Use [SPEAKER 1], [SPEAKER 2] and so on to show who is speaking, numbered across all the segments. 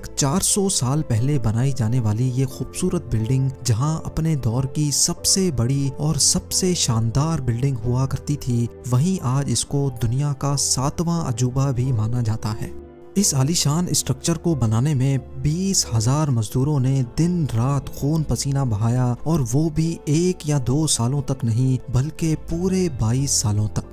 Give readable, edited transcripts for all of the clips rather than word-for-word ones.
[SPEAKER 1] 400 साल पहले बनाई जाने वाली ये खूबसूरत बिल्डिंग जहां अपने दौर की सबसे बड़ी और सबसे शानदार बिल्डिंग हुआ करती थी, वहीं आज इसको दुनिया का 7वां अजूबा भी माना जाता है। इस आलीशान स्ट्रक्चर को बनाने में 20,000 मजदूरों ने दिन रात खून पसीना बहाया, और वो भी 1 या 2 सालों तक नहीं बल्कि पूरे 22 सालों तक।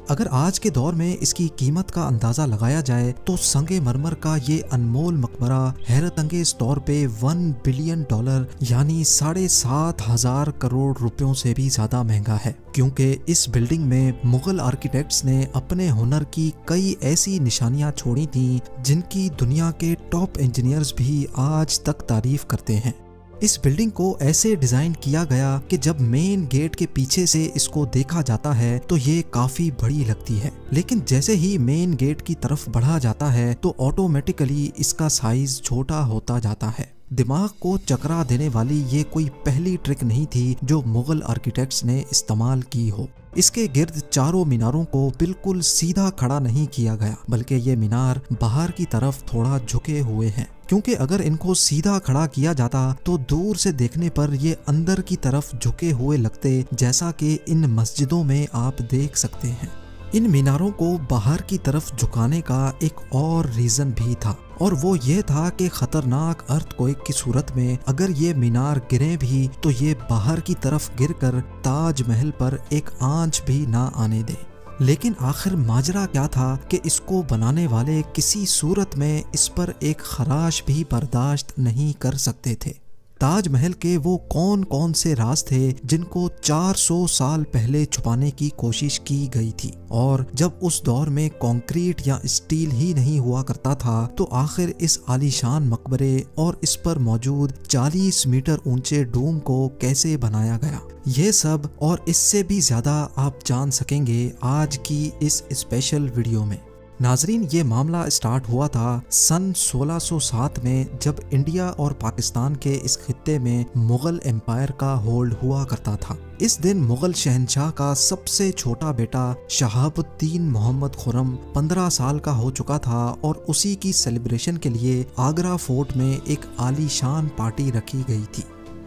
[SPEAKER 1] अगर आज के दौर में इसकी कीमत का अंदाजा लगाया जाए तो संगे मरमर का ये अनमोल मकबरा हैरत अंगेज तौर पे $1 बिलियन यानी 7,500 करोड़ रुपयों से भी ज्यादा महंगा है, क्योंकि इस बिल्डिंग में मुगल आर्किटेक्ट्स ने अपने हुनर की कई ऐसी निशानियां छोड़ी थीं जिनकी दुनिया के टॉप इंजीनियर्स भी आज तक तारीफ करते हैं। इस बिल्डिंग को ऐसे डिजाइन किया गया कि जब मेन गेट के पीछे से इसको देखा जाता है तो ये काफी बड़ी लगती है, लेकिन जैसे ही मेन गेट की तरफ बढ़ा जाता है तो ऑटोमेटिकली इसका साइज छोटा होता जाता है। दिमाग को चकरा देने वाली ये कोई पहली ट्रिक नहीं थी जो मुगल आर्किटेक्ट्स ने इस्तेमाल की हो। इसके गिर्द चारों मीनारों को बिल्कुल सीधा खड़ा नहीं किया गया, बल्कि ये मीनार बाहर की तरफ थोड़ा झुके हुए हैं, क्योंकि अगर इनको सीधा खड़ा किया जाता तो दूर से देखने पर ये अंदर की तरफ झुके हुए लगते, जैसा कि इन मस्जिदों में आप देख सकते हैं। इन मीनारों को बाहर की तरफ झुकाने का एक और रीजन भी था, और वो ये था कि खतरनाक अर्थक्वेक की सूरत में अगर ये मीनार गिरे भी तो ये बाहर की तरफ गिरकर ताजमहल पर एक आंच भी ना आने दे। लेकिन आखिर माजरा क्या था कि इसको बनाने वाले किसी सूरत में इस पर एक खराश भी बर्दाश्त नहीं कर सकते थे। ताजमहल के वो कौन कौन से राज थे जिनको 400 साल पहले छुपाने की कोशिश की गई थी, और जब उस दौर में कंक्रीट या स्टील ही नहीं हुआ करता था तो आखिर इस आलीशान मकबरे और इस पर मौजूद 40 मीटर ऊंचे डूम को कैसे बनाया गया, ये सब और इससे भी ज्यादा आप जान सकेंगे आज की इस स्पेशल वीडियो में। नाजरीन, ये मामला स्टार्ट हुआ था सन 1607 में, जब इंडिया और पाकिस्तान के इस खित्ते में मुगल एम्पायर का होल्ड हुआ करता था। इस दिन मुगल शहंशाह का सबसे छोटा बेटा शहाबुद्दीन मोहम्मद खुर्रम 15 साल का हो चुका था, और उसी की सेलिब्रेशन के लिए आगरा फोर्ट में एक आलीशान पार्टी रखी गई थी।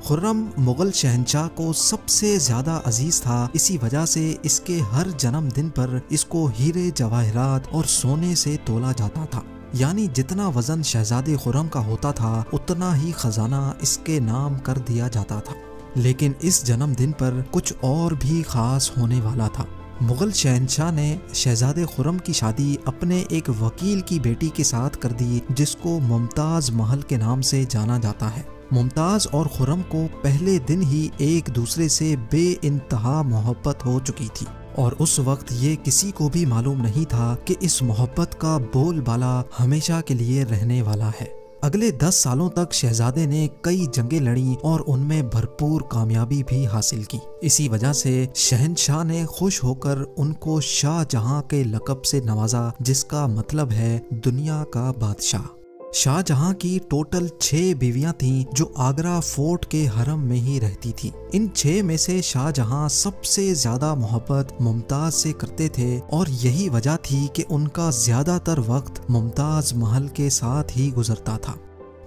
[SPEAKER 1] खुर्रम मुगल शहंशाह को सबसे ज्यादा अजीज था, इसी वजह से इसके हर जन्मदिन पर इसको हीरे जवाहरात और सोने से तोला जाता था, यानी जितना वजन शहजादे खुर्रम का होता था उतना ही खजाना इसके नाम कर दिया जाता था। लेकिन इस जन्मदिन पर कुछ और भी खास होने वाला था। मुगल शहंशाह ने शहजादे खुर्रम की शादी अपने एक वकील की बेटी के साथ कर दी, जिसको मुमताज महल के नाम से जाना जाता है। मुमताज और खुर्रम को पहले दिन ही एक दूसरे से बेइंतहा मोहब्बत हो चुकी थी, और उस वक्त ये किसी को भी मालूम नहीं था कि इस मोहब्बत का बोलबाला हमेशा के लिए रहने वाला है। अगले 10 सालों तक शहजादे ने कई जंगें लड़ी और उनमें भरपूर कामयाबी भी हासिल की। इसी वजह से शहंशाह ने खुश होकर उनको शाहजहां के लक़ब से नवाजा, जिसका मतलब है दुनिया का बादशाह। शाहजहां की टोटल 6 बीवियां थीं जो आगरा फोर्ट के हरम में ही रहती थीं। इन 6 में से शाहजहां सबसे ज्यादा मोहब्बत मुमताज से करते थे, और यही वजह थी कि उनका ज्यादातर वक्त मुमताज महल के साथ ही गुजरता था।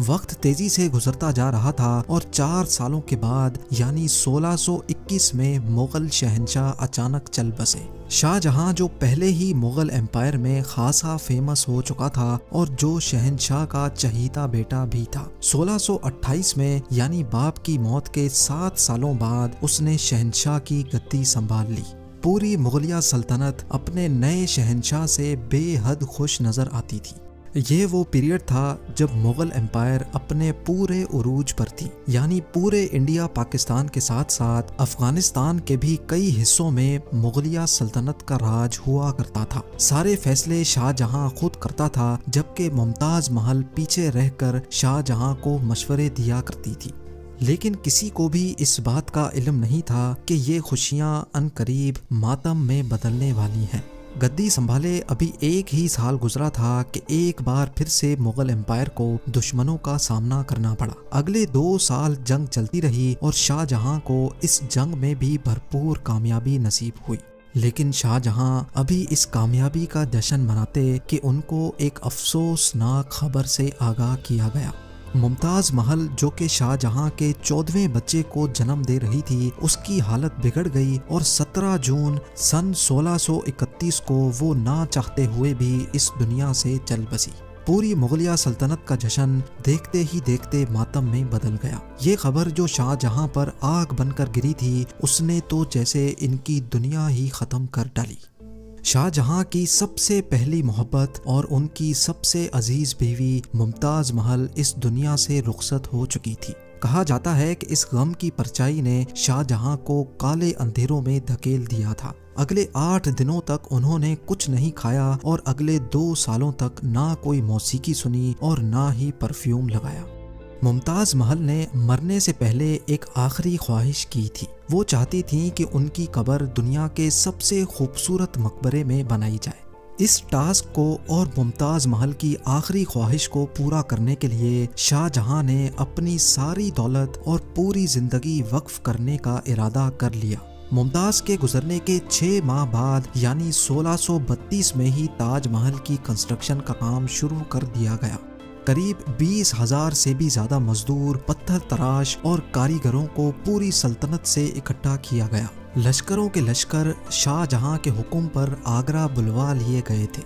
[SPEAKER 1] वक्त तेजी से गुजरता जा रहा था, और 4 सालों के बाद यानी 1621 में मुगल शहंशाह अचानक चल बसे। शाहजहां जो पहले ही मुगल एम्पायर में खासा फेमस हो चुका था और जो शहंशाह का चहीता बेटा भी था, 1628 में यानी बाप की मौत के 7 सालों बाद उसने शहंशाह की गद्दी संभाल ली। पूरी मुगलिया सल्तनत अपने नए शहंशाह से बेहद खुश नजर आती थी। ये वो पीरियड था जब मुगल एम्पायर अपने पूरे उरूज पर थी, यानी पूरे इंडिया पाकिस्तान के साथ साथ अफगानिस्तान के भी कई हिस्सों में मुगलिया सल्तनत का राज हुआ करता था। सारे फैसले शाहजहां खुद करता था, जबकि मुमताज महल पीछे रहकर शाहजहां को मशवरे दिया करती थी। लेकिन किसी को भी इस बात का इल्म नहीं था कि ये खुशियां अनकरीब मातम में बदलने वाली हैं। गद्दी संभाले अभी 1 ही साल गुजरा था कि एक बार फिर से मुगल एम्पायर को दुश्मनों का सामना करना पड़ा। अगले 2 साल जंग चलती रही और शाहजहां को इस जंग में भी भरपूर कामयाबी नसीब हुई। लेकिन शाहजहां अभी इस कामयाबी का जश्न मनाते कि उनको एक अफसोसनाक खबर से आगाह किया गया। मुमताज महल, जो कि शाहजहां के 14वें बच्चे को जन्म दे रही थी, उसकी हालत बिगड़ गई और 17 जून सन 1631 को वो ना चाहते हुए भी इस दुनिया से चल बसी। पूरी मुगलिया सल्तनत का जश्न देखते ही देखते मातम में बदल गया। ये खबर जो शाहजहां पर आग बनकर गिरी थी, उसने तो जैसे इनकी दुनिया ही खत्म कर डाली। शाहजहां की सबसे पहली मोहब्बत और उनकी सबसे अजीज बीवी मुमताज महल इस दुनिया से रुखसत हो चुकी थी। कहा जाता है कि इस गम की परछाई ने शाहजहां को काले अंधेरों में धकेल दिया था। अगले 8 दिनों तक उन्होंने कुछ नहीं खाया और अगले 2 सालों तक ना कोई मौसीकी सुनी और ना ही परफ्यूम लगाया। मुमताज महल ने मरने से पहले एक आखिरी ख्वाहिश की थी। वो चाहती थी कि उनकी कब्र दुनिया के सबसे खूबसूरत मकबरे में बनाई जाए। इस टास्क को और मुमताज महल की आखिरी ख्वाहिश को पूरा करने के लिए शाहजहां ने अपनी सारी दौलत और पूरी जिंदगी वक्फ करने का इरादा कर लिया। मुमताज के गुजरने के 6 माह बाद यानी 1632 में ही ताजमहल की कंस्ट्रक्शन का काम शुरू कर दिया गया। करीब 20,000 से भी ज्यादा मजदूर, पत्थर तराश और कारीगरों को पूरी सल्तनत से इकट्ठा किया गया। लश्करों के लश्कर शाहजहां के हुक्म पर आगरा बुलवा लिए गए थे।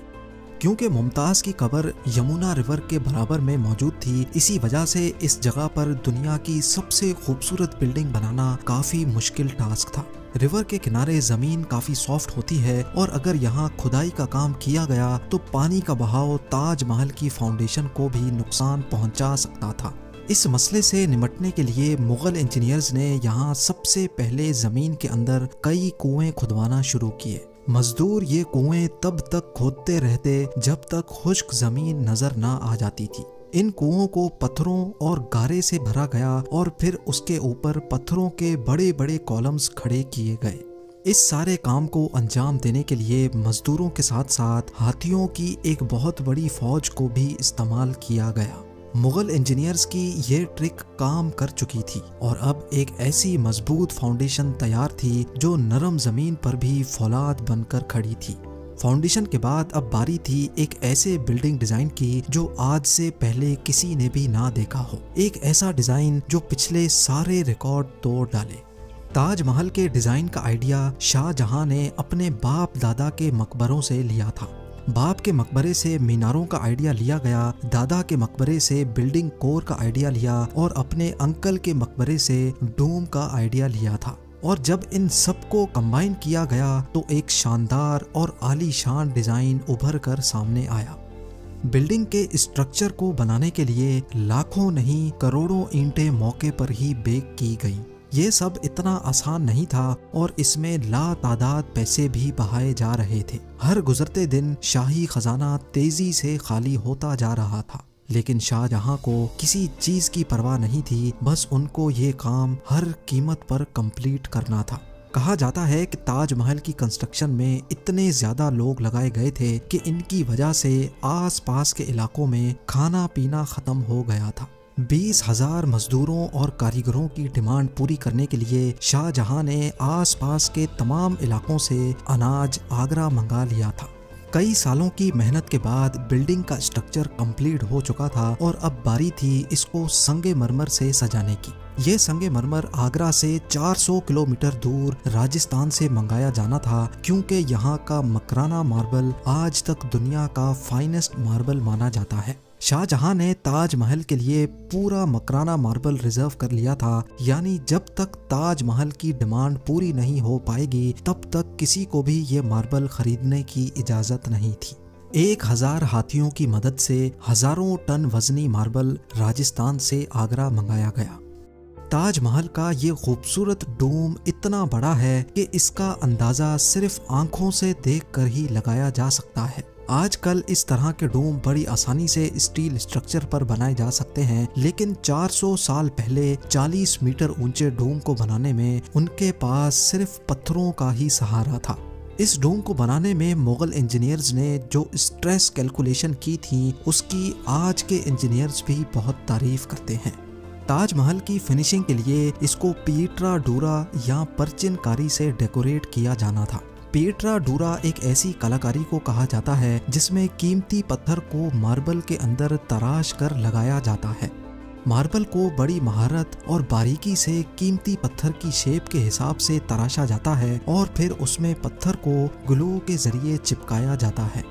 [SPEAKER 1] क्योंकि मुमताज की कब्र यमुना रिवर के बराबर में मौजूद थी, इसी वजह से इस जगह पर दुनिया की सबसे खूबसूरत बिल्डिंग बनाना काफी मुश्किल टास्क था। रिवर के किनारे जमीन काफी सॉफ्ट होती है और अगर यहाँ खुदाई का काम किया गया तो पानी का बहाव ताजमहल की फाउंडेशन को भी नुकसान पहुंचा सकता था। इस मसले से निपटने के लिए मुगल इंजीनियर्स ने यहाँ सबसे पहले जमीन के अंदर कई कुएं खुदवाना शुरू किए। मजदूर ये कुएं तब तक खोदते रहते जब तक खुश्क जमीन नजर ना आ जाती थी। इन कुओं को पत्थरों और गारे से भरा गया और फिर उसके ऊपर पत्थरों के बड़े बड़े कॉलम्स खड़े किए गए। इस सारे काम को अंजाम देने के लिए मजदूरों के साथ साथ हाथियों की एक बहुत बड़ी फौज को भी इस्तेमाल किया गया। मुगल इंजीनियर्स की ये ट्रिक काम कर चुकी थी और अब एक ऐसी मजबूत फाउंडेशन तैयार थी जो नरम जमीन पर भी फौलाद बनकर खड़ी थी। फाउंडेशन के बाद अब बारी थी एक ऐसे बिल्डिंग डिजाइन की जो आज से पहले किसी ने भी ना देखा हो। एक ऐसा डिजाइन जो पिछले सारे रिकॉर्ड तोड़ डाले। ताजमहल के डिजाइन का आइडिया शाहजहां ने अपने बाप दादा के मकबरों से लिया था। बाप के मकबरे से मीनारों का आइडिया लिया गया, दादा के मकबरे से बिल्डिंग कोर का आइडिया लिया और अपने अंकल के मकबरे से डोम का आइडिया लिया था। और जब इन सबको कंबाइन किया गया तो एक शानदार और आलीशान डिजाइन उभर कर सामने आया। बिल्डिंग के स्ट्रक्चर को बनाने के लिए लाखों नहीं करोड़ों ईंटें मौके पर ही बेक की गई। ये सब इतना आसान नहीं था और इसमें लातादाद पैसे भी बहाए जा रहे थे। हर गुजरते दिन शाही खजाना तेजी से खाली होता जा रहा था, लेकिन शाहजहां को किसी चीज की परवाह नहीं थी। बस उनको ये काम हर कीमत पर कंप्लीट करना था। कहा जाता है कि ताजमहल की कंस्ट्रक्शन में इतने ज्यादा लोग लगाए गए थे कि इनकी वजह से आसपास के इलाकों में खाना पीना खत्म हो गया था। 20,000 मजदूरों और कारीगरों की डिमांड पूरी करने के लिए शाहजहां ने आसपास के तमाम इलाकों से अनाज आगरा मंगा लिया था। कई सालों की मेहनत के बाद बिल्डिंग का स्ट्रक्चर कंप्लीट हो चुका था और अब बारी थी इसको संगे मरमर से सजाने की। ये संगे मरमर आगरा से 400 किलोमीटर दूर राजस्थान से मंगाया जाना था, क्योंकि यहाँ का मकराना मार्बल आज तक दुनिया का फाइनेस्ट मार्बल माना जाता है। शाहजहां ने ताजमहल के लिए पूरा मकराना मार्बल रिजर्व कर लिया था, यानी जब तक ताजमहल की डिमांड पूरी नहीं हो पाएगी तब तक किसी को भी ये मार्बल खरीदने की इजाजत नहीं थी। 1000 हाथियों की मदद से हजारों टन वजनी मार्बल राजस्थान से आगरा मंगाया गया। ताजमहल का ये खूबसूरत डोम इतना बड़ा है कि इसका अंदाजा सिर्फ आंखों से देखकर ही लगाया जा सकता है। आजकल इस तरह के डोम बड़ी आसानी से स्टील स्ट्रक्चर पर बनाए जा सकते हैं, लेकिन 400 साल पहले 40 मीटर ऊंचे डोम को बनाने में उनके पास सिर्फ पत्थरों का ही सहारा था। इस डोम को बनाने में मुगल इंजीनियर्स ने जो स्ट्रेस कैलकुलेशन की थी उसकी आज के इंजीनियर्स भी बहुत तारीफ करते हैं। ताजमहल की फिनिशिंग के लिए इसको पीटरा डूरा या परचिनकारी से डेकोरेट किया जाना था। पेट्रा डूरा एक ऐसी कलाकारी को कहा जाता है जिसमें कीमती पत्थर को मार्बल के अंदर तराश कर लगाया जाता है। मार्बल को बड़ी महारत और बारीकी से कीमती पत्थर की शेप के हिसाब से तराशा जाता है और फिर उसमें पत्थर को ग्लू के जरिए चिपकाया जाता है।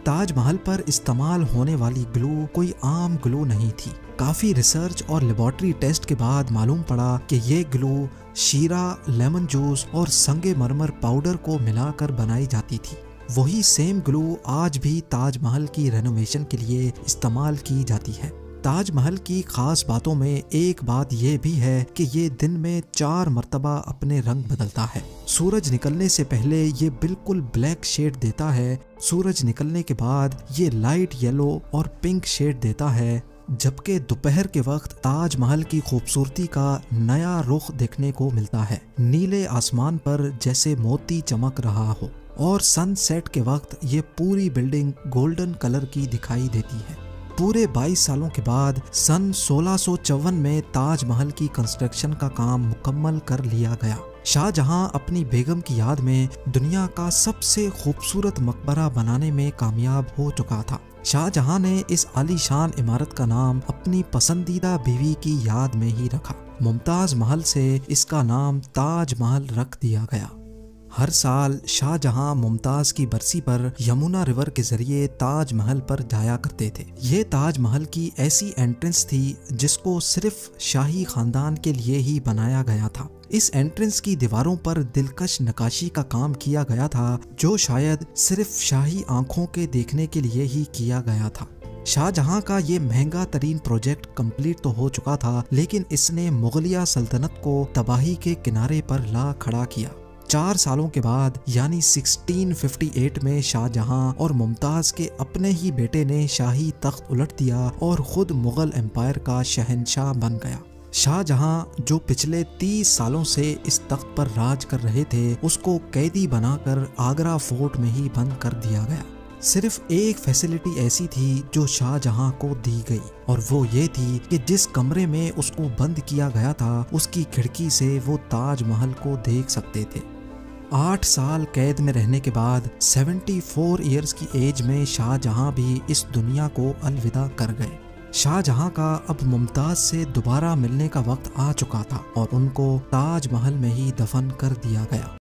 [SPEAKER 1] ताजमहल पर इस्तेमाल होने वाली ग्लू कोई आम ग्लू नहीं थी। काफी रिसर्च और लेबोरेटरी टेस्ट के बाद मालूम पड़ा कि ये ग्लू शीरा, लेमन जूस और संगमरमर पाउडर को मिलाकर बनाई जाती थी। वही सेम ग्लू आज भी ताजमहल की रेनोवेशन के लिए इस्तेमाल की जाती है। ताजमहल की खास बातों में एक बात यह भी है कि ये दिन में 4 मर्तबा अपने रंग बदलता है। सूरज निकलने से पहले ये बिल्कुल ब्लैक शेड देता है, सूरज निकलने के बाद ये लाइट येलो और पिंक शेड देता है, जबकि दोपहर के वक्त ताजमहल की खूबसूरती का नया रुख देखने को मिलता है। नीले आसमान पर जैसे मोती चमक रहा हो और सनसेट के वक्त ये पूरी बिल्डिंग गोल्डन कलर की दिखाई देती है। पूरे 22 सालों के बाद सन 1654 में ताजमहल की कंस्ट्रक्शन का काम मुकम्मल कर लिया गया। शाहजहां अपनी बेगम की याद में दुनिया का सबसे खूबसूरत मकबरा बनाने में कामयाब हो चुका था। शाहजहां ने इस आलीशान इमारत का नाम अपनी पसंदीदा बीवी की याद में ही रखा। मुमताज महल से इसका नाम ताज महल रख दिया गया। हर साल शाहजहां मुमताज की बरसी पर यमुना रिवर के जरिए ताजमहल पर जाया करते थे। ये ताजमहल की ऐसी एंट्रेंस थी जिसको सिर्फ शाही खानदान के लिए ही बनाया गया था। इस एंट्रेंस की दीवारों पर दिलकश नक्काशी का काम किया गया था जो शायद सिर्फ शाही आंखों के देखने के लिए ही किया गया था। शाहजहां का ये महंगा तरीन प्रोजेक्ट कंप्लीट तो हो चुका था, लेकिन इसने मुगलिया सल्तनत को तबाही के किनारे पर ला खड़ा किया। 4 सालों के बाद यानी 1658 में शाहजहां और मुमताज के अपने ही बेटे ने शाही तख्त उलट दिया और खुद मुगल एम्पायर का शहंशाह बन गया। शाहजहां जो पिछले 30 सालों से इस तख्त पर राज कर रहे थे, उसको कैदी बनाकर आगरा फोर्ट में ही बंद कर दिया गया। सिर्फ एक फैसिलिटी ऐसी थी जो शाहजहां को दी गई और वो ये थी कि जिस कमरे में उसको बंद किया गया था उसकी खिड़की से वो ताजमहल को देख सकते थे। 8 साल कैद में रहने के बाद 74 ईयर्स की एज में शाहजहां भी इस दुनिया को अलविदा कर गए। शाहजहां का अब मुमताज से दोबारा मिलने का वक्त आ चुका था और उनको ताजमहल में ही दफन कर दिया गया।